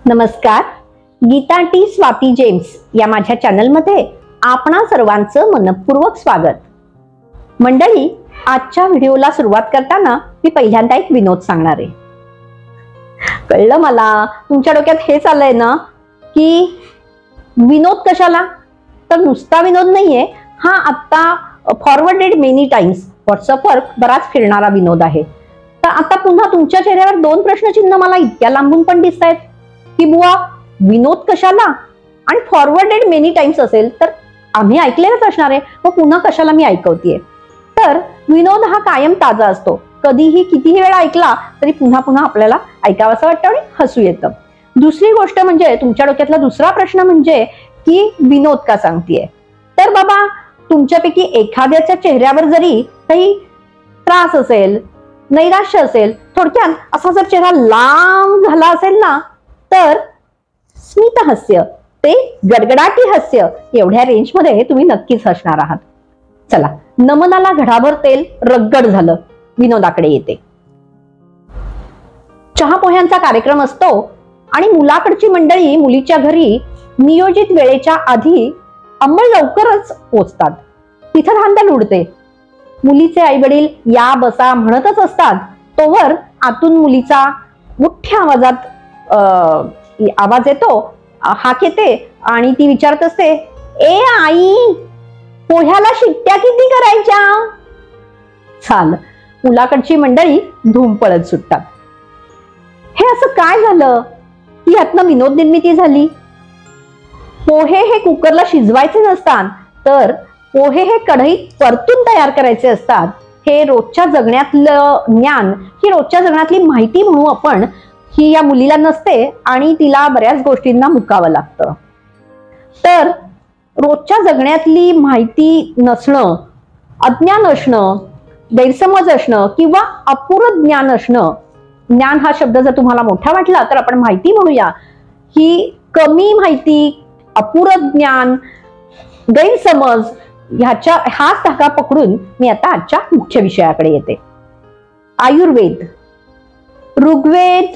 नमस्कार. Gita T Swati James या माझ्या चॅनलमध्ये आपणा सर्वांचं मनपूर्वक स्वागत. मंडळी, आजच्या व्हिडिओला सुरुवात करताना मी पहिल्यांदा एक विनोद सांगणार आहे. कळलं मला तुमच्या डोक्यात हे चाललंय ना की विनोद कशाला, तर नुसता विनोद नाहीये हा. आता फॉरवर्डेड मेनी टाइम्स व्हॉट्सअपवर बराच फिरणारा विनोद आहे. तर आता पुन्हा तुमच्या चेहऱ्यावर दोन प्रश्नचिन्ह मला इतक्या लांबून पण दिसत आहेत की बुवा विनोद कशाला, आणि फॉरवर्डेड मेनी टाइम्स असेल तर आम्ही ऐकलेलंच असणार आहे, मग पुन्हा कशाला मी ऐकवतीये. तर विनोद हा कायम ताजा असतो. कधीही कितीही वेळा ऐकला तरी पुन्हा पुन्हा आपल्याला ऐकावंसं वाटतं आणि हसू येतं. दुसरी गोष्ट म्हणजे तुमच्या डोक्यातला दुसरा प्रश्न म्हणजे की विनोद का सांगतेय. तर बाबा, तुमच्यापैकी एखाद्याच्या चेहऱ्यावर जरी काही त्रास असेल, नैराश्य असेल, थोडक्यात असा जर चेहरा लांब झाला असेल ना, तर स्मित हास्य, ते गडगडाटी हास्य एवढ्या रेंजमध्ये तुम्ही नक्कीच हसणार आहात. चला, नमनाला घडाभर तेल रगड झालं विनोदाकडे येते. चहा पोह्यांचा कार्यक्रम असतो आणि मुलाकडची मंडळी मुलीच्या घरी नियोजित वेळेच्या आधी अंमळ लवकरच पोचतात. तिथं धांदल उडते. मुलीचे आई वडील या बसा म्हणतच असतात, तोवर आतून मुलीचा मोठ्या आवाजात आवाज येतो, हाक येते आणि ती विचारत असते, ए आई, पोह्याला शिट्ट्या किती करायच्या. चाल, मुलाकडची मंडळी धूम पळत सुटतात. हे असं काय झालं की यातनं विनोद निर्मिती झाली. पोहे हे कुकरला शिजवायचे नसतात, तर पोहे हे कढईत परतून तयार करायचे असतात. हे रोजच्या जगण्यातलं ज्ञान, ही रोजच्या जगण्यातली माहिती म्हणू आपण, ही या मुलीला नसते आणि तिला बऱ्याच गोष्टींना मुकावं लागतं. तर रोजच्या जगण्यातली माहिती नसणं, अज्ञान असणं, गैरसमज असणं किंवा अपुरं ज्ञान असणं, ज्ञान हा शब्द जर तुम्हाला मोठा वाटला तर आपण माहिती म्हणूया, ही कमी माहिती, अपुरं ज्ञान, गैरसमज हाच धागा पकडून मी आता आजच्या मुख्य विषयाकडे येते. आयुर्वेद. ऋग्वेद,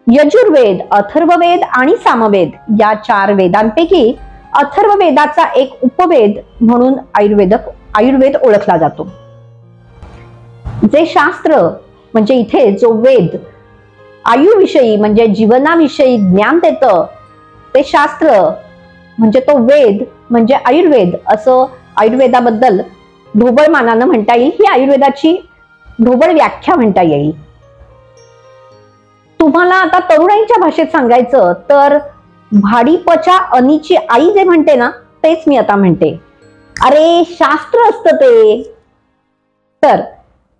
यजुर्वेद, अथर्ववेद आणि सामवेद या 4 वेदांपैकी अथर्ववेदाचा एक उपवेद म्हणून आयुर्वेद ओळखला जातो. जे शास्त्र म्हणजे इथे जो वेद आयुविषयी म्हणजे जीवनाविषयी ज्ञान देतं, ते शास्त्र म्हणजे तो वेद म्हणजे आयुर्वेद, असं आयुर्वेदाबद्दल ढोबळ मानानं म्हणता येईल. ही आयुर्वेदाची ढोबळ व्याख्या म्हणता येईल. तुम्हाला आता तरुणाईच्या भाषेत सांगायचं तर भाडीपच्या अनीची आई जे म्हणते ना, तेच मी आता म्हणते. अरे शास्त्र असतं ते. तर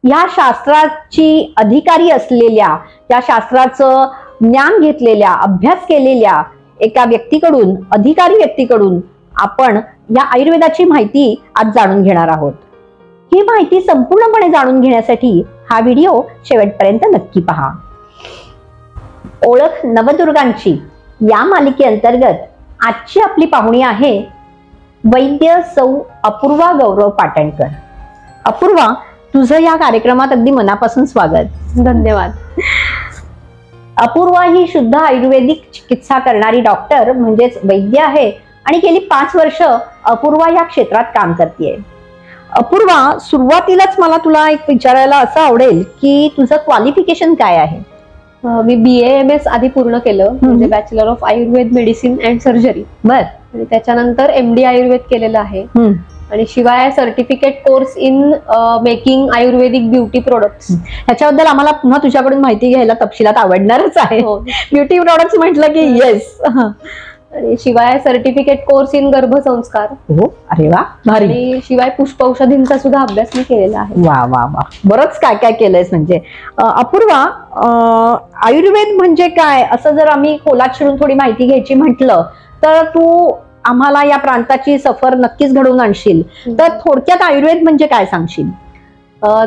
या शास्त्राची अधिकारी असलेल्या, या शास्त्राचं ज्ञान घेतलेल्या, अभ्यास केलेल्या एका व्यक्तीकडून, अधिकारी व्यक्तीकडून आपण या आयुर्वेदाची माहिती आज जाणून घेणार आहोत. ही माहिती संपूर्णपणे जाणून घेण्यासाठी हा व्हिडिओ शेवटपर्यंत नक्की पहा. ओळख नवदुर्गांची या मालिकेअंतर्गत आजची आपली पाहुणी आहे वैद्य सौ अपूर्वा गौरव पाटणकर. अपूर्वा, तुझं या कार्यक्रमात अगदी मनापासून स्वागत. धन्यवाद. अपूर्वा ही शुद्ध आयुर्वेदिक चिकित्सा करणारी डॉक्टर म्हणजेच वैद्य आहे आणि गेली 5 वर्ष अपूर्वा या क्षेत्रात काम करते. अपूर्वा, सुरुवातीलाच मला तुला एक विचारायला असं आवडेल की तुझं क्वालिफिकेशन काय आहे. मी BAMS आधी पूर्ण केलं, म्हणजे bachelor of Ayurveda medicine and surgery. बर. आणि त्याच्यानंतर MD आयुर्वेद केलेलं आहे आणि शिवाय certificate course in making Ayurvedic beauty products. ह्याच्याबद्दल आम्हाला पुन्हा तुझ्याकडून माहिती घ्यायला तपशिलात आवडणारच आहे. ब्युटी प्रोडक्ट्स म्हटलं की येस. आणि शिवाय सर्टिफिकेट कोर्स इन गर्भसंस्कार. हो, अरे वा, भारी. आणि शिवाय पुष्प औषधींचा सुद्धा अभ्यास मी केलेला आहे. वा वा वा, बरंच काय काय केलंयस. म्हणजे अपूर्वा, आयुर्वेद म्हणजे काय असं जर आम्ही खोलात शिरून थोडी माहिती घ्यायची म्हटलं तर तू आम्हाला या प्रांताची सफर नक्कीच घडवून आणशील. तर थोडक्यात आयुर्वेद म्हणजे काय सांगशील.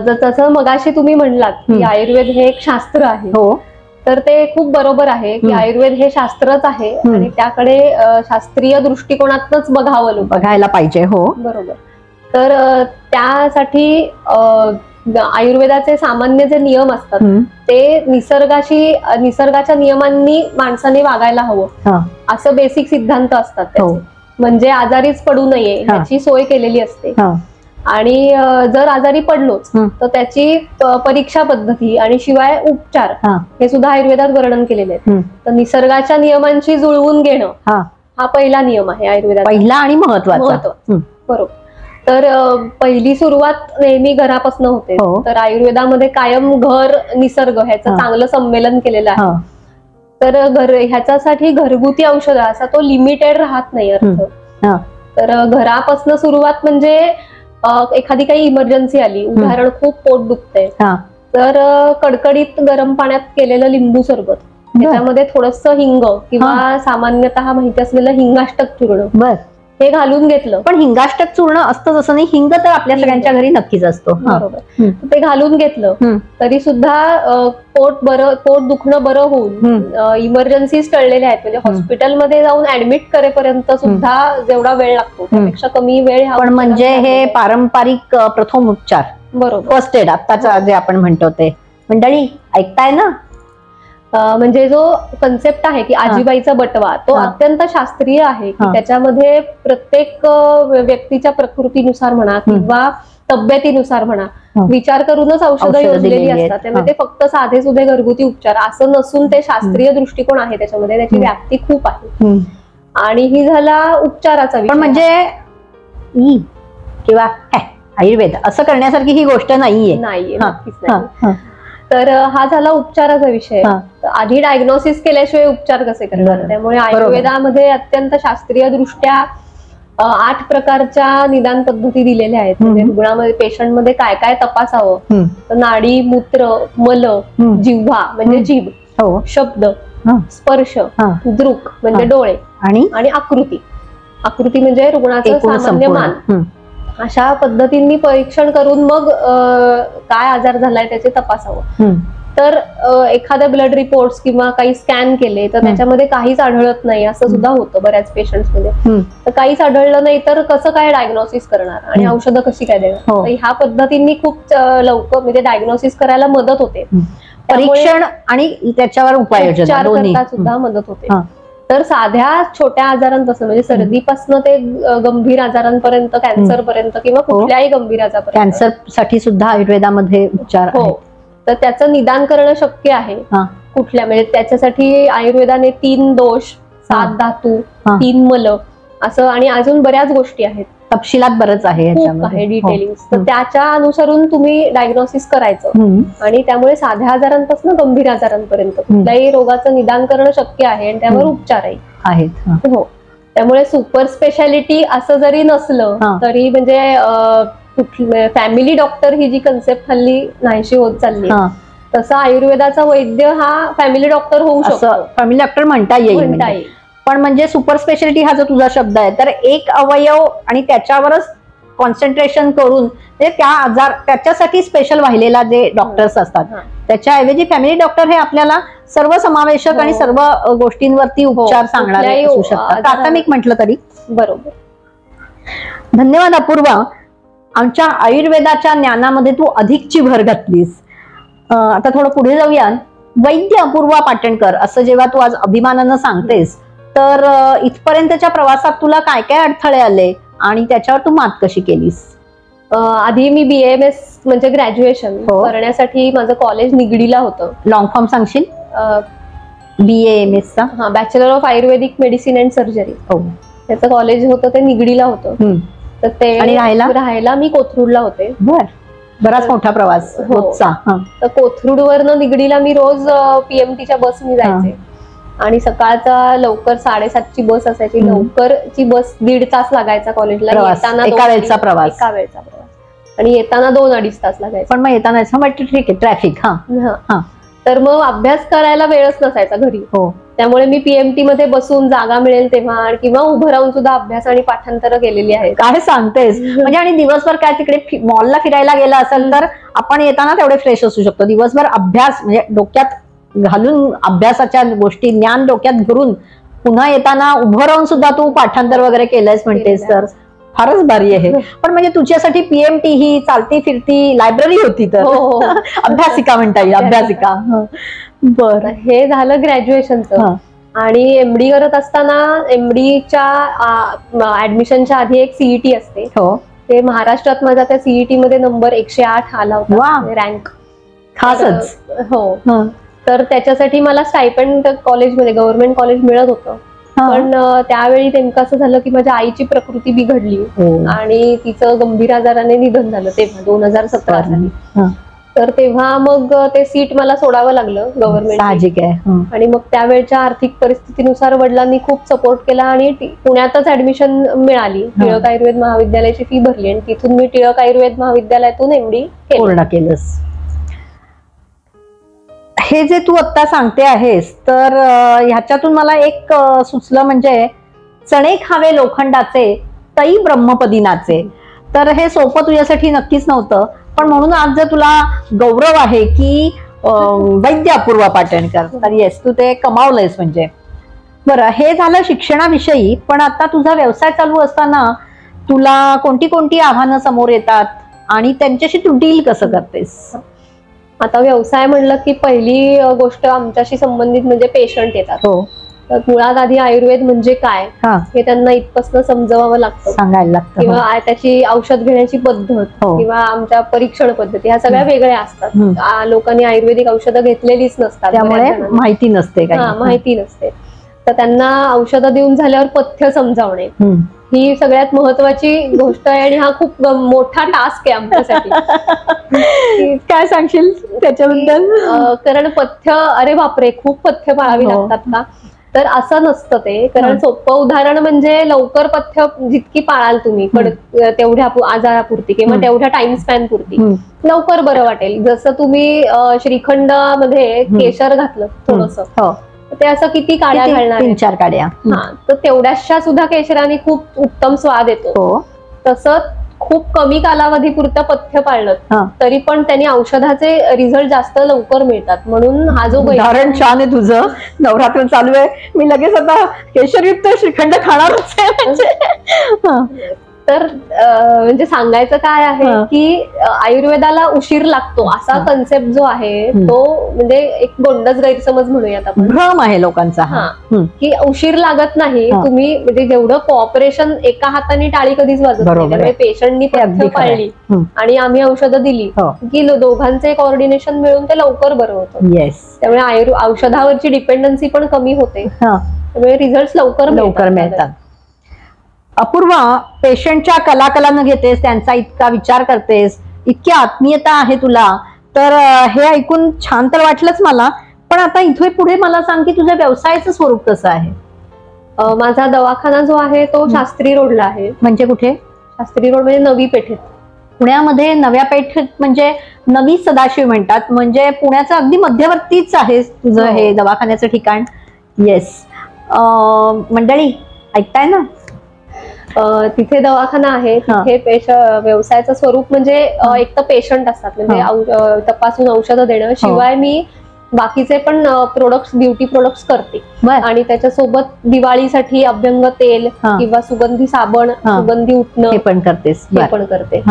जसं मगाशी तुम्ही म्हणलात की आयुर्वेद हे एक शास्त्र आहे. हो, तर ते खूप बरोबर आहे की आयुर्वेद हे शास्त्रच आहे आणि त्याकडे शास्त्रीय आयुर्वेदाचे सामान्य जे नियम असतात ते निसर्गाच्या नियमांनी माणसाने वागायला हवं असं बेसिक सिद्धांत असतात त्याचे. म्हणजे आजारीच पडू नये याची सोय केलेली असते. आणि जर आजारी पडलोच तर त्याची परीक्षा पद्धती आणि शिवाय उपचार हे सुद्धा आयुर्वेदात वर्णन केलेले आहेत. तर निसर्गाच्या नियमांशी जुळवून घेणं हा पहिला नियम आहे आयुर्वेदात, पहिला आणि महत्वाचा. बरोबर. तर पहिली सुरुवात नेहमी घरापासून होते. तर आयुर्वेदामध्ये कायम घर निसर्ग ह्याचं चांगलं संमेलन केलेलं आहे. तर ह्याच्यासाठी घरगुती औषध असा तो लिमिटेड राहत नाही अर्थ. तर घरापासून सुरुवात म्हणजे एखादी काही इमर्जन्सी आली, उदाहरण खूप पोट दुखतंय, तर कडकडीत गरम पाण्यात केलेलं लिंबू सरबत, त्याच्यामध्ये थोडस हिंग किंवा सामान्यतः माहिती असलेलं हिंगाष्टक चूर्ण हे घालून घेतलं. पण हिंगाष्टक चूर्ण असतं तसं नाही, हिंग तर आपल्या सगळ्यांच्या घरी नक्कीच असतो. बरोबर. ते घालून घेतलं तरी सुद्धा पोट दुखणं बरं होऊन इमर्जन्सीज टळलेल्या आहेत. म्हणजे हॉस्पिटलमध्ये जाऊन ऍडमिट करेपर्यंत सुद्धा जेवढा वेळ लागतो त्यापेक्षा कमी वेळ. पण म्हणजे हे पारंपरिक प्रथम उपचार, बरोबर, फर्स्ट एड आत्ताचा जे आपण म्हणतो ते. मंडळी ऐकताय ना? म्हणजे जो कन्सेप्ट आहे की आजीबाईचा बटवा तो अत्यंत शास्त्रीय आहे की त्याच्यामध्ये प्रत्येक व्यक्तीच्या प्रकृतीनुसार म्हणा किंवा तब्येतीनुसार म्हणा विचार करूनच औषधं योजलेली असतात. त्यामुळे ते फक्त साधे सुधे घरगुती उपचार असं नसून ते शास्त्रीय दृष्टिकोन आहे त्याच्यामध्ये, त्याची व्याप्ती खूप आहे. आणि ही झाला उपचाराचा विषय. म्हणजे किंवा आयुर्वेद असं करण्यासारखी ही गोष्ट नाहीये. तर हा झाला उपचाराचा विषय. आधी डायग्नोसिस केल्याशिवाय उपचार कसे करणार? त्यामुळे आयुर्वेदामध्ये अत्यंत शास्त्रीय दृष्ट्या 8 प्रकारच्या निदान पद्धती दिलेल्या आहेत. म्हणजे रुग्णामध्ये पेशंटमध्ये काय काय तपासावं, तर नाडी, मूत्र, मल, जिव्हा म्हणजे जीभ, शब्द, स्पर्श, दृक म्हणजे डोळे आणि आकृती म्हणजे रुग्णाचं सामान्य मान. अशा पद्धतींनी परीक्षण करून मग काय आजार झालाय त्याचे तपासावं. तर एखाद्या ब्लड रिपोर्ट्स किंवा काही स्कॅन केले तर त्याच्यामध्ये काहीच आढळत नाही असं सुद्धा होतं बऱ्याच पेशंट्स मध्ये. तर काहीच आढळलं नाही तर कसं काय डायग्नोसिस करणार आणि औषधं कशी काय देणार? तर ह्या पद्धतींनी खूप लवकर म्हणजे डायग्नोसिस करायला मदत होते. परीक्षण आणि त्याच्यावर उपाययोजना करता सुद्धा मदत होते. तर साध्या छोट्या आजारांपासून म्हणजे सर्दीपासून ते गंभीर आजारांपर्यंत, कॅन्सर पर्यंत किंवा कुठल्याही गंभीर आजारापर्यंत, कॅन्सर साठी सुद्धा आयुर्वेदामध्ये उपचार हो. तर त्याचं निदान करणं शक्य आहे. कुठल्या म्हणजे त्याच्यासाठी आयुर्वेदाने 3 दोष, 7 धातू, 3 मल असं आणि अजून बऱ्याच गोष्टी आहेत. तपशिलात बरंच आहे डिटेलिंग. तर त्याच्या अनुसरून तुम्ही डायग्नोसिस करायचं आणि त्यामुळे साध्या आजारांपासून गंभीर आजारांपर्यंत कुठल्याही रोगाचं निदान करणं शक्य आहे आणि त्यावर उपचारही आहेत. हो. त्यामुळे सुपर स्पेशालिटी असं जरी नसलं तरी म्हणजे फॅमिली डॉक्टर ही जी कन्सेप्ट हल्ली नाहीशी होत चालली, तसं आयुर्वेदाचा वैद्य हा फॅमिली डॉक्टर होऊ शकतो. फॅमिली डॉक्टर म्हणता येईल. पण म्हणजे सुपर स्पेशालिटी हा जो तुझा शब्द आहे, तर एक अवयव आणि त्याच्यावरच कॉन्सन्ट्रेशन करून त्याच्यासाठी स्पेशल वाहिलेला जे डॉक्टर्स असतात, त्याच्याऐवजी फॅमिली डॉक्टर हे आपल्याला सर्व समावेशक आणि सर्व गोष्टींवरती उपचार सांगणारे असू शकतात, प्राथमिक म्हटलं तरी. बरोबर. धन्यवाद अपूर्वा. आमच्या आयुर्वेदाच्या ज्ञानामध्ये तू अधिकची भर घातलीस. आता थोडं पुढे जाऊया. वैद्य अपूर्वा पाटणकर असं जेव्हा तू आज अभिमानानं सांगतेस, तर इथपर्यंतच्या प्रवासात तुला काय काय अडथळे आले आणि त्याच्यावर तू मात कशी केलीस? आधी मी BAMS म्हणजे ग्रॅज्युएशन करण्यासाठी माझं कॉलेज निगडीला होतं. लॉंग फॉर्म सांगशील? BAMS चा bachelor of Ayurvedic medicine and surgery. त्याचं कॉलेज होतं ते निगडीला होतं. तर ते राहायला मी कोथरूडला होते. बराच मोठा प्रवास. तर कोथरूड वरनं निगडीला मी रोज PMTच्या बसनी जायचे आणि सकाळचा लवकर 7:30ची बस असायची. लवकरची बस 1.5 तास लागायचा कॉलेजला. येताना एका वेळचा प्रवास आणि येताना 2-2.5 तास लागायचा. पण मग येताना ठीक आहे ट्रॅफिक. तर मग अभ्यास करायला वेळच नसायचा घरी. त्यामुळे मी PMT मध्ये बसून जागा मिळेल तेव्हा किंवा उभं राहून सुद्धा अभ्यास आणि पाठांतर केलेली आहेत. काय सांगतेस? म्हणजे आणि दिवसभर काय तिकडे मॉलला फिरायला गेला असेल तर आपण येताना तेवढे फ्रेश असू शकतो. दिवसभर अभ्यास म्हणजे डोक्यात घालून अभ्यासाच्या गोष्टी ज्ञान डोक्यात भरून पुन्हा येताना उभं राहून सुद्धा तू पाठांतर वगैरे केलंयस म्हणतेस, तर फारच भारी आहे. पण म्हणजे तुझ्यासाठी पीएमटी ही चालती फिरती लायब्ररी होती तर अभ्यासिका म्हणता येईल, अभ्यासिका. बरं, हे झालं ग्रॅज्युएशनचं. आणि एमडी करत असताना एमडीच्या ऍडमिशनच्या आधी एक सीईटी असते. ते महाराष्ट्रात माझा त्या सीईटी मध्ये नंबर 108 आला होता, रँक खासच. हो, तर त्याच्यासाठी मला स्टायपेंड कॉलेजमध्ये, गव्हर्नमेंट कॉलेज मिळत होतं. पण त्यावेळी नेमकं असं झालं की माझ्या आईची प्रकृती बिघडली आणि तिचं गंभीर आजाराने निधन झालं तेव्हा 2017 साली. तर तेव्हा मग ते सीट मला सोडावं लागलं गव्हर्नमेंट. साहजिक आहे. आणि मग त्यावेळच्या आर्थिक परिस्थितीनुसार वडिलांनी खूप सपोर्ट केला आणि पुण्यातच ऍडमिशन मिळाली. टिळक आयुर्वेद महाविद्यालयाची फी भरली आणि तिथून मी टिळक आयुर्वेद महाविद्यालयातून एमडी पूर्ण केलंस. हे जे तू आता सांगते आहेस तर ह्याच्यातून मला एक सुचलं, म्हणजे चणे खावे लोखंडाचे तई ब्रह्मपदी नाचे. तर हे सोपं तुझ्यासाठी नक्कीच नव्हतं, पण म्हणून आज जर तुला गौरव आहे की वैद्य अपूर्वा पाटणकर, तर येस, तू ते कमावलंयस म्हणजे. बरं, हे झालं शिक्षणाविषयी. पण आता तुझा व्यवसाय चालू असताना तुला कोणती कोणती आव्हानं समोर येतात आणि त्यांच्याशी तू डील कसं करतेस? आता व्यवसाय म्हणलं की पहिली गोष्ट आमच्याशी संबंधित म्हणजे पेशंट येतात. तर मुळात आधी आयुर्वेद म्हणजे काय हे त्यांना इथपासून समजवावं लागतं, सांगायला लागतं. किंवा त्याची औषध घेण्याची पद्धत किंवा आमच्या परीक्षण पद्धती ह्या सगळ्या वेगळ्या असतात. लोकांनी आयुर्वेदिक औषधं घेतलेलीच नसतात, त्यामुळे माहिती नसते, माहिती नसते. तर त्यांना औषधं देऊन झाल्यावर पथ्य समजावणे ही सगळ्यात महत्वाची गोष्ट आहे आणि हा खूप मोठा टास्क आहे आमच्यासाठी. काय सांगशील त्याच्याबद्दल? कारण पथ्य, अरे बापरे, खूप पथ्य पाळावी लागतात का? तर असं नसतं ते. कारण सोपं उदाहरण म्हणजे लवकर पथ्य जितकी पाळाल तुम्ही तेवढ्या आजारापुरती किंवा तेवढ्या टाइम स्पॅन पुरती लवकर बरं वाटेल. जसं तुम्ही श्रीखंड मध्ये केशर घातलं थोडस, ते असं किती काड्या घालणार, 3-4 काड्या, तर तेवढ्याशा सुद्धा केशराने खूप उत्तम स्वाद येतो. तसं खूप कमी कालावधी पुरतं पथ्य पाळलं तरी पण त्यांनी औषधाचे रिझल्ट जास्त लवकर मिळतात. म्हणून हा जो उदाहरण छान आहे तुझं. नवरात्र चालू आहे, मी लगेच आता केशरयुक्त श्रीखंड खाणारच आहे. तर म्हणजे सांगायचं काय आहे की आयुर्वेदाला उशीर लागतो असा कन्सेप्ट जो आहे तो म्हणजे एक गोंडस गैरसमज म्हणूयात आपण, भ्रम आहे लोकांचा की उशीर लागत नाही. तुम्ही म्हणजे जेवढं कोऑपरेशन, एका हाताने टाळी कधीच वाजत नाही. पेशंटनी पथ्य पाळली आणि आम्ही औषधं दिली की दोघांचे कोऑर्डिनेशन मिळून ते लवकर बरं होतं. त्यामुळे औषधावरची डिपेंडन्सी पण कमी होते, त्यामुळे रिझल्ट लवकर मिळतात. अपूर्वा, पेशंटच्या कलाकलानं घेतेस, त्यांचा इतका विचार करतेस, इतकी आत्मीयता आहे तुला, तर हे ऐकून छान तर वाटलंच मला. पण आता इथे पुढे मला सांग की तुझ्या व्यवसायाचं स्वरूप कसं आहे? माझा दवाखाना जो आहे तो शास्त्री रोडला आहे. म्हणजे कुठे? शास्त्री रोड म्हणजे नवी पेठेत. पुण्यामध्ये नव्या पेठेत, म्हणजे नवी सदाशिव म्हणतात, म्हणजे पुण्याचं अगदी मध्यवर्तीच आहे तुझं हे दवाखान्याचं ठिकाण. येस, मंडळी ऐकताय ना? तिथे दवाखाना आहे. तिथे व्यवसायाचं स्वरूप म्हणजे एक तर पेशंट असतात, म्हणजे तपासून औषधं देणं, शिवाय मी बाकीचे पण प्रोडक्ट्स, ब्युटी प्रोडक्ट्स करते. आणि त्याच्यासोबत दिवाळीसाठी अभ्यंग तेल किंवा सुगंधी साबण, सुगंधी उठणं हे पण करतेस? हे पण करते.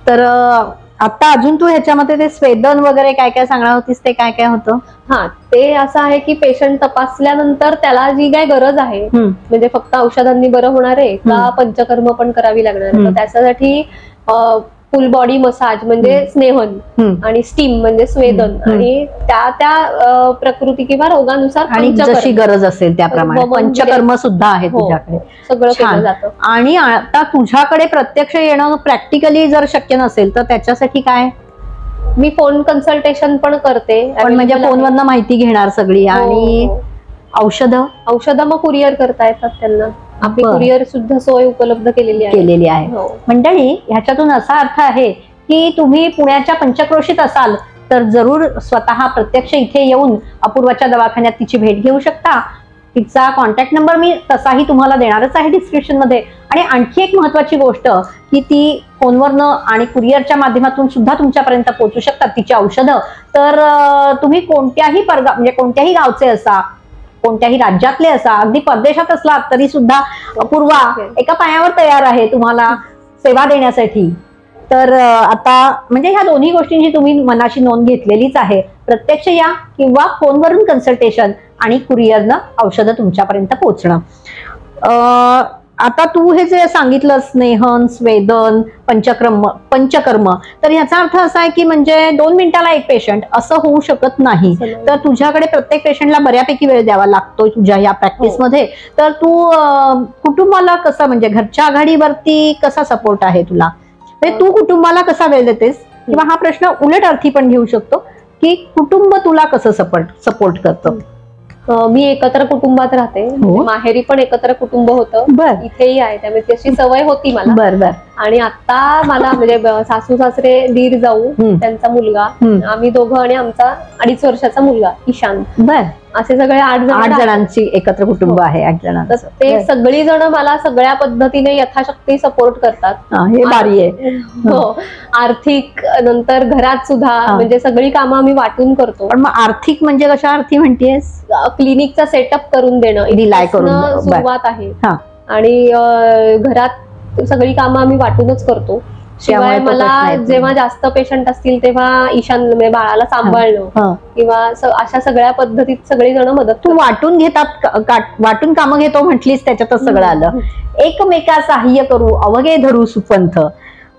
तर आता अजून तू ह्याच्यामध्ये ते स्वेदन वगैरे काय काय सांगणार होतीस, ते काय काय होतं? ते असं आहे की पेशंट तपासल्यानंतर त्याला जी काय गरज आहे, म्हणजे फक्त औषधांनी बरं होणार आहे का पंचकर्म पण करावी लागणार आहे, तर त्याच्यासाठी फुल बॉडी मसाज म्हणजे स्नेहन आणि स्टीम म्हणजे स्वेदन, आणि त्या प्रकृती किंवा रोगानुसार जशी गरज असेल त्याप्रमाणे पंचकर्म सुद्धा आहे तुझ्याकडे, सगळं केलं जातं. आणि आता तुझ्याकडे प्रत्यक्ष येणं प्रॅक्टिकली जर शक्य नसेल तर त्याच्यासाठी काय? मी फोन कन्सल्टेशन पण करते. पण म्हणजे फोनवरनं माहिती घेणार सगळी, आणि औषधं मग कुरिअर करता येतात त्यांना. आपली कुरिअर सुद्धा सोय उपलब्ध केलेली आहे. मंडळी, ह्याच्यातून असा अर्थ आहे की तुम्ही पुण्याच्या पंचक्रोशीत असाल तर जरूर स्वतः प्रत्यक्ष इथे येऊन अपूर्वाच्या दवाखान्यात तिची भेट घेऊ शकता. तिचा कॉन्टॅक्ट नंबर मी तसाही तुम्हाला देणारच आहे डिस्क्रिप्शन मध्ये. आणि आणखी एक महत्वाची गोष्ट की ती फोनवरनं आणि कुरिअरच्या माध्यमातून सुद्धा तुमच्यापर्यंत पोहोचू शकतात तिची औषधं. तर तुम्ही कोणत्याही म्हणजे कोणत्याही गावचे असा कोणत्याही राज्यातले असा, अगदी परदेशात असला तरी सुद्धा अपूर्वा एका पायावर तयार आहे तुम्हाला सेवा देण्यासाठी. तर आता म्हणजे ह्या दोन्ही गोष्टींची तुम्ही मनाशी नोंद घेतलेलीच आहे. प्रत्यक्ष या किंवा फोनवरून कन्सल्टेशन आणि कुरिअरनं औषधं तुमच्यापर्यंत पोहोचणं. आता तू हे जे सांगितलं स्नेहन, स्वेदन, पंचकर्म, तर ह्याचा अर्थ असा आहे की म्हणजे 2 मिनिटाला एक पेशंट असं होऊ शकत नाही. तर तुझ्याकडे प्रत्येक पेशंटला बऱ्यापैकी वेळ द्यावा लागतोय तुझ्या या प्रॅक्टिसमध्ये. तर तू कुटुंबाला कसा म्हणजे घरच्या आघाडीवरती कसा सपोर्ट आहे तुला, म्हणजे तू कुटुंबाला कसा वेळ देतेस, किंवा हा प्रश्न उलट अर्थी पण घेऊ शकतो की कुटुंब तुला कसं सपोर्ट करतं. मी एकत्र कुटुंबात राहते. माहेरी पण एकत्र कुटुंब होतं, इथेही आहे, त्यामुळे त्याची सवय होती मला. बरोबर. आणि आता मला म्हणजे सासू सासरे, दीर जाऊ, त्यांचा मुलगा, आम्ही दोघं आणि आमचा 2.5 वर्षाचा मुलगा ईशान, असे सगळे 8 जणांची एकत्र कुटुंब आहे. 8 जणांचं. ते सगळी जण मला सगळ्या पद्धतीने यथाशक्ती सपोर्ट करतात. हे भारी आहे. हो, आर्थिक, नंतर घरात सुद्धा म्हणजे सगळी कामं आम्ही वाटून करतो. पण मग आर्थिक म्हणजे कशा अर्थी म्हणतेस? क्लिनिकचा सेटअप करून देणं सुरुवात आहे. आणि घरात सगळी कामं आम्ही वाटूनच करतो. शिवाय मला जेव्हा जास्त पेशंट असतील तेव्हा ईशान म्हणजे बाळाला सांभाळणं किंवा अशा सगळ्या पद्धतीत सगळी जण मदत. तू वाटून घेतात, वाटून कामं घेतो म्हटलीस, त्याच्यातच सगळं आलं. एकमेका सहाय्य करू अवघे धरू सुपंथ.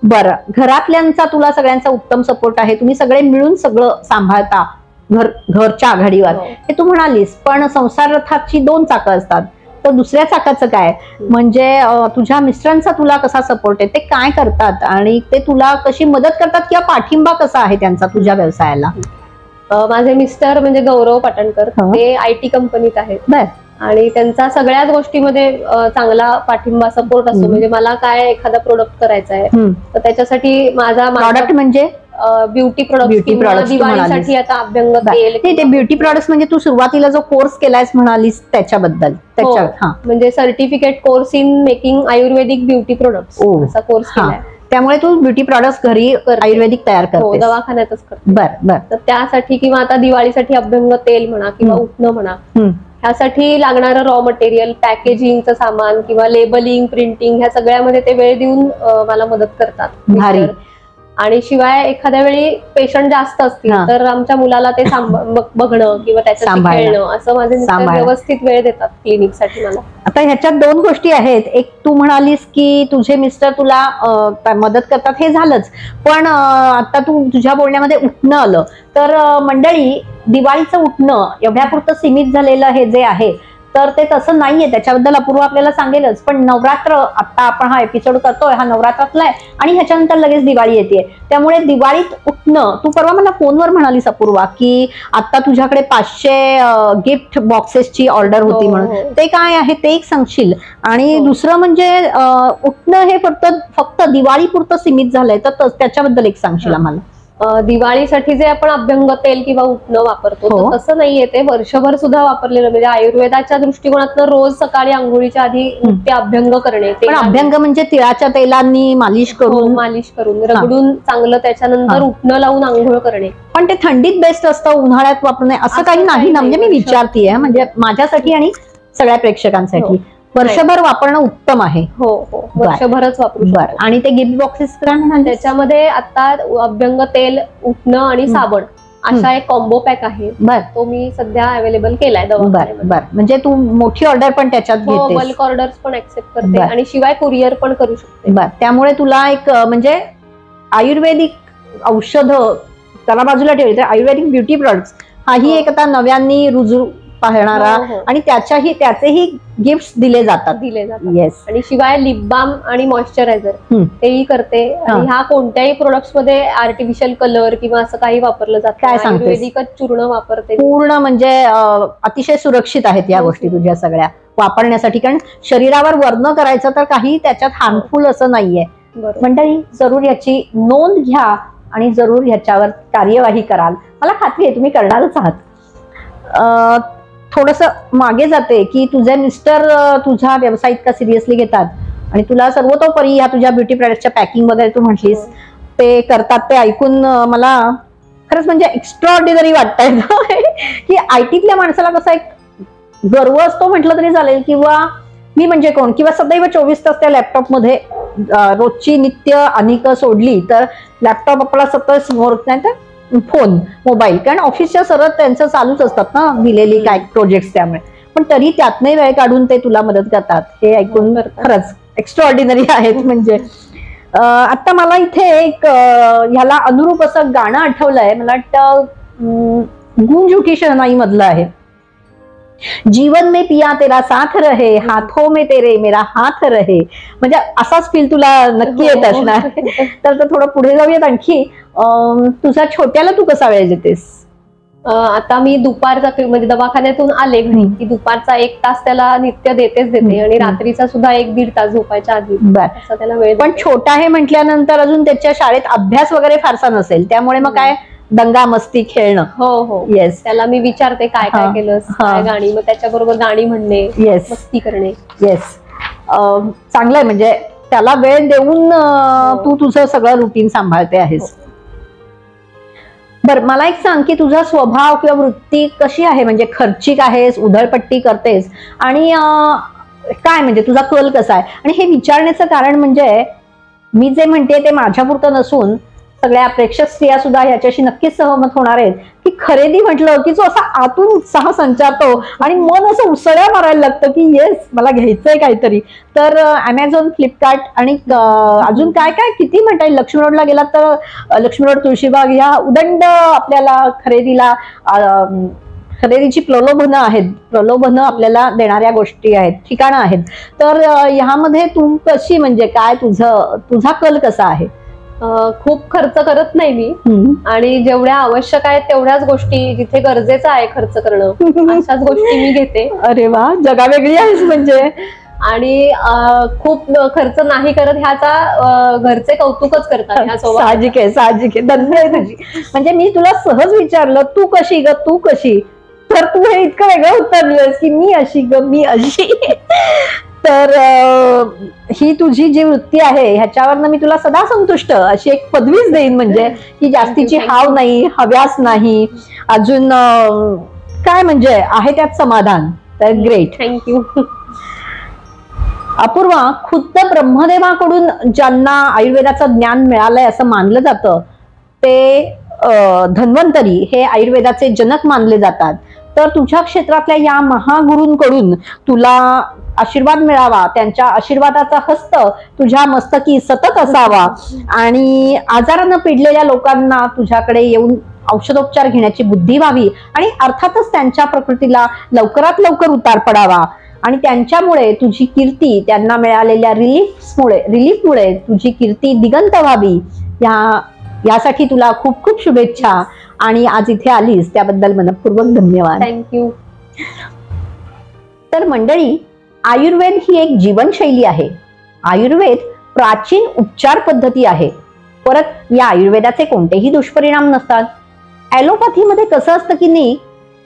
बरं, घरातल्यांचा तुला सगळ्यांचा उत्तम सपोर्ट आहे, तुम्ही सगळे मिळून सगळं सांभाळता घरच्या आघाडीवर, हे तू म्हणालीस. पण संसार रथाची 2 चाकं असतात, तर दुसऱ्या चाकाचं काय, म्हणजे तुझ्या मिस्टरांचा तुला कसा सपोर्ट आहे, ते काय करतात आणि ते तुला कशी मदत करतात किंवा पाठिंबा कसा आहे त्यांचा तुझ्या व्यवसायाला? माझे मिस्टर म्हणजे गौरव पाटणकर, ते IT कंपनीत आहेत आणि त्यांचा सगळ्याच गोष्टीमध्ये चांगला पाठिंबा, सपोर्ट असतो. म्हणजे मला काय एखादा प्रोडक्ट करायचा आहे तर त्याच्यासाठी माझा प्रॉडक्ट म्हणजे ब्युटी प्रोडक्ट, दिवाळीसाठी आता अभ्यंग तेल. ते ब्युटी प्रोडक्ट्स म्हणजे तू सुरुवातीला जो कोर्स केलायस म्हणालीस त्याच्याबद्दल? म्हणजे certificate course in making Ayurvedic beauty products असा कोर्स केलाय. त्यामुळे तू ब्युटी प्रोडक्ट्स घरी आयुर्वेदिक तयार करते? दवाखान्यातच करते. बर. तर त्यासाठी किंवा आता दिवाळीसाठी अभ्यंग तेल म्हणा किंवा उठणं म्हणा, ह्यासाठी लागणारं रॉ मटेरियल, पॅकेजिंगचं सामान किंवा लेबलिंग, प्रिंटिंग, ह्या सगळ्यामध्ये ते वेळ देऊन मला मदत करतात. आणि शिवाय एखाद्या वेळी पेशंट जास्त असतील तर आमच्या मुलाला ते बघणं किंवा त्याच्याशी खेळणं, असं माझे मिस्टर व्यवस्थित वेळ देतात क्लिनिकसाठी मला. आता ह्याच्यात 2 गोष्टी आहेत. एक, तू म्हणालीस की तुझे मिस्टर तुला मदत करतात, हे झालंच. पण आता तू तुझ्या बोलण्यामध्ये उठणं आलं, तर मंडळी दिवाळीचं उठणं एवढ्यापुरतं सीमित झालेलं हे जे आहे, तर ते तसं नाहीये. त्याच्याबद्दल अपूर्व आपल्याला सांगेलच. पण नवरात्र, आता आपण हा एपिसोड करतोय हा नवरात्रातला आहे आणि ह्याच्यानंतर लगेच दिवाळी येते. त्यामुळे दिवाळीत उठणं, तू परवा मला फोनवर म्हणालीस अपूर्वा की आता तुझ्याकडे 500 गिफ्ट बॉक्सेसची ऑर्डर होती म्हणून, ते काय आहे ते एक सांगशील? आणि दुसरं म्हणजे उठणं हे फक्त दिवाळीपुरतं सीमित झालंय, तर त्याच्याबद्दल एक सांगशील आम्हाला? दिवाळीसाठी जे आपण अभ्यंग तेल किंवा उठणं वापरतो तसं नाहीये, ते वर्षभर सुद्धा वापरलेलं. म्हणजे आयुर्वेदाच्या दृष्टिकोनातनं रोज सकाळी आंघोळीच्या आधी ते अभ्यंग करणे. पण अभ्यंग म्हणजे तिळाच्या तेलांनी मालिश करून रगडून चांगलं, त्याच्यानंतर उठणं लावून आंघोळ करणे. पण ते थंडीत बेस्ट असतं, उन्हाळ्यात वापरणे असं काही नाही ना? म्हणजे मी विचारतीये, म्हणजे माझ्यासाठी आणि सगळ्या प्रेक्षकांसाठी वर्षभर वापरणं उत्तम आहे. हो, वर्षभरच वापरू. आणि ते गिफ्ट बॉक्सेस त्याच्यामध्ये आता अभ्यंग तेल, उठणं आणि साबण असा एक कॉम्बो पॅक आहे. तो मी सध्या अवेलेबल केलाय दवाखान्यामध्ये. म्हणजे तू मोठी ऑर्डर पण त्याच्यात घेतेस? बल्क ऑर्डर्स पण ऍक्सेप्ट करते आणि शिवाय कुरिअर पण करू शकते. त्यामुळे तुला एक म्हणजे आयुर्वेदिक औषध त्याला बाजूला ठेवली तर आयुर्वेदिक ब्युटी प्रोडक्ट्स हाही एक आता नव्याने रुजू पाहणारा आणि त्याचेही गिफ्ट्स दिले जातात. येस. आणि शिवाय लिप बाम आणि मॉइश्चरायझर तेही करते. आणि ह्या कोणत्याही प्रोडक्ट्स मध्ये आर्टिफिशियल कलर किंवा असं काही वापरलं जात नाही. आयुर्वेदिकच चूर्ण वापरते पूर्ण. म्हणजे अतिशय सुरक्षित आहेत या गोष्टी तुझ्या सगळ्या वापरण्यासाठी, कारण शरीरावर वर्ण करायचं तर काही त्याच्यात हार्मफुल असं नाहीये. मंडळी, जरूर याची नोंद घ्या आणि जरूर ह्याच्यावर कार्यवाही कराल. मला खात्री आहे तुम्ही करणारच आहात. थोडस मागे जाते की तुझे मिस्टर तुझा व्यवसाय इतका सिरियसली घेतात आणि तुला सर्वतोपरी या तुझ्या ब्युटी प्रोडक्टच्या पॅकिंग वगैरे तू म्हटलीस ते करतात, ते ऐकून मला खरंच म्हणजे एक्स्ट्राऑर्डिनरी वाटतंय की IT-तल्या माणसाला कसं एक गर्व असतो म्हटलं तरी चालेल, किंवा मी म्हणजे कोण, किंवा सदैव 24 तास त्या लॅपटॉपमध्ये रोजची नित्य अनेक सोडली तर लॅपटॉप आपला सतत समोर, नाही तर फोन मोबाईल, कारण ऑफिसच्या सरळ त्यांचं चालूच असतात ना दिलेली काय प्रोजेक्ट, त्यामुळे पण तरी त्यातनही वेळ काढून ते तुला मदत करतात. हे ऐकून खरंच एक्स्ट्राऑर्डिनरी आहेत. म्हणजे आता मला इथे एक ह्याला अनुरूप असं गाणं आठवलंय, मला वाटतं गूंज उठी शहनाई मधलं आहे. जीवन में पिया तेरा साथ रहे, हाथों में तेरे मेरा हाथ रहे. म्हणजे असाच फील तुला नक्की येत असणार. तर थोडं पुढे जाऊयात आणखी. तुझ्या छोट्याला तू कसा वेळ देतेस? आता मी दुपारचा म्हणजे दवाखान्यातून आले घरी की दुपारचा 1 तास त्याला नित्य देतेच देते, आणि रात्रीचा सुद्धा 1-1.5 तास झोपायच्या आधी असा त्याला वेळ. पण छोटा आहे म्हटल्यानंतर अजून त्याच्या शाळेत अभ्यास वगैरे फारसा नसेल, त्यामुळे मग काय दंगा मस्ती खेळणं. हो येस, त्याला मी विचारते काय काय केलंस, काय गाणी, मग त्याच्याबरोबर गाणी म्हणणे, येस, मस्ती करणे. येस, चांगलंय. म्हणजे त्याला वेळ देऊन तू तुझं सगळं रुटीन सांभाळते आहेस. बर, मला एक सांग की तुझा स्वभाव किंवा वृत्ती कशी आहे? म्हणजे खर्चिक आहेस, उधळपट्टी करतेस, आणि काय म्हणजे तुझा कल कसा आहे? आणि हे विचारण्याचं कारण म्हणजे मी जे म्हणते ते माझ्यापुरतं नसून सगळ्या प्रेक्षक स्त्रिया सुद्धा याच्याशी नक्कीच सहमत होणार आहेत की खरेदी म्हटलं की जो असा आतून उत्साह संचारतो आणि मन असं उसळ्या मारायला लागतं की येस मला घ्यायचंय काहीतरी. तर अमेझॉन, फ्लिपकार्ट आणि अजून काय काय किती म्हणता येईल, लक्ष्मी रोडला गेला तर लक्ष्मी रोड, तुळशीबाग ह्या उदंड आपल्याला खरेदीची प्रलोभनं आहेत, प्रलोभनं आपल्याला देणाऱ्या गोष्टी आहेत, ठिकाणं आहेत. तर ह्यामध्ये तू कशी, म्हणजे काय तुझा कल कसा आहे? खूप खर्च करत नाही मी, आणि जेवढ्या आवश्यक आहेत तेवढ्याच गोष्टी, जिथे गरजेचं आहे खर्च करणं अशाच गोष्टी मी घेते. अरे वा, जगा वेगळी आहेस म्हणजे. आणि खूप खर्च नाही करत ह्याचा घरचे कौतुकच करतात. साहजिक आहे, साहजिक आहे, धन्य आहे तुझी. म्हणजे मी तुला सहज विचारलं तू कशी ग, तू कशी, तर तू हे इतकं वेगळं उत्तर दिलंस की मी अशी ग, मी अशी. तर ही तुझी जी वृत्ती आहे ह्याच्यावरनं मी तुला सदा संतुष्ट अशी एक पदवीच देईन, म्हणजे की जास्तीची हाव नाही, हव्यास नाही, अजून काय म्हणजे आहे त्यात समाधान. तर ग्रेट, थँक्यू. अपूर्वा, खुद्द ब्रह्मदेवाकडून ज्यांना आयुर्वेदाचं ज्ञान मिळालंय असं मानलं जातं ते धन्वंतरी हे आयुर्वेदाचे जनक मानले जातात. तर तुझ्या क्षेत्रातल्या या महागुरूंकडून तुला आशीर्वाद मिळावा, त्यांच्या आशीर्वादाचा हस्त तुझ्या मस्तकी सतत असावा, आणि आजारानं पिडलेल्या लोकांना तुझ्याकडे येऊन औषधोपचार घेण्याची बुद्धी व्हावी, आणि अर्थातच त्यांच्या प्रकृतीला लवकरात लवकर उतार पडावा, आणि त्यांच्यामुळे तुझी कीर्ती, त्यांना मिळालेल्या रिलीफमुळे तुझी कीर्ती दिगंत व्हावी. यासाठी तुला खूप खूप शुभेच्छा, आणि आज इथे आलीस त्याबद्दल मनपूर्वक धन्यवाद. थँक्यू. तर मंडळी, आयुर्वेद ही एक जीवनशैली आहे. आयुर्वेद प्राचीन उपचार पद्धती आहे. परत या आयुर्वेदाचे कोणतेही दुष्परिणाम नसतात. ॲलोपॅथीमध्ये कसं असतं की नाही,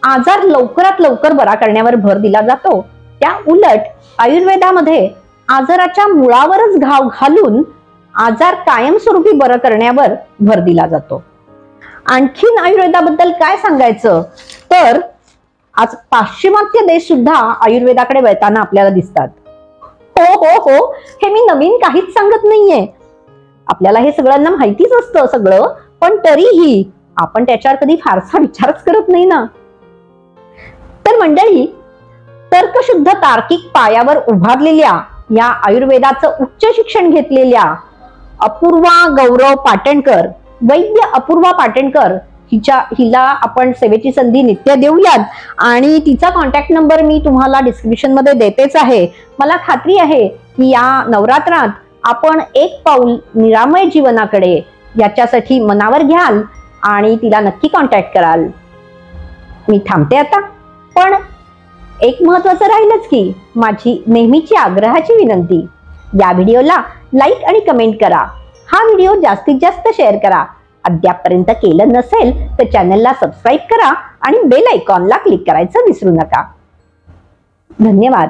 आजार लवकरात लवकर बरा करण्यावर भर दिला जातो, त्या उलट आयुर्वेदामध्ये आजाराच्या मुळावरच घाव घालून आजार कायमस्वरूपी बरं करण्यावर भर दिला जातो. आणखीन आयुर्वेदाबद्दल काय सांगायचं, तर आज पाश्चिमात्य देश सुद्धा आयुर्वेदाकडे वळताना आपल्याला दिसतात. हो हो हो, हे मी नवीन काहीच सांगत नाहीये, आपल्याला हे सगळ्यांना माहितीच असतं सगळं, पण तरीही आपण त्याच्यावर कधी फारसा विचारच करत नाही ना. तर मंडळी, तर्कशुद्ध तार्किक पायावर उभारलेल्या या आयुर्वेदाचं उच्च शिक्षण घेतलेल्या अपूर्वा गौरव पाटणकर, वैद्य अपूर्वा पाटणकर हिला आपण सेवेची संधी नित्य देऊयात, आणि तिचा कॉन्टॅक्ट नंबर मी तुम्हाला डिस्क्रिप्शन मध्ये देतेच आहे. मला खात्री आहे की या नवरात्रात आपण एक पाऊल निरामय जीवनाकडे याच्यासाठी मनावर घ्याल आणि तिला नक्की कॉन्टॅक्ट कराल. मी थांबते आता, पण एक महत्वाचं राहीलच की माझी नेहमीची आग्रहाची विनंती, या व्हिडिओला लाईक आणि कमेंट करा, हा व्हिडिओ जास्तीत जास्त शेअर करा, अद्यापपर्यंत केलं नसेल तर चॅनलला सबस्क्राईब करा आणि बेल आयकॉनला क्लिक करायचं विसरू नका. धन्यवाद.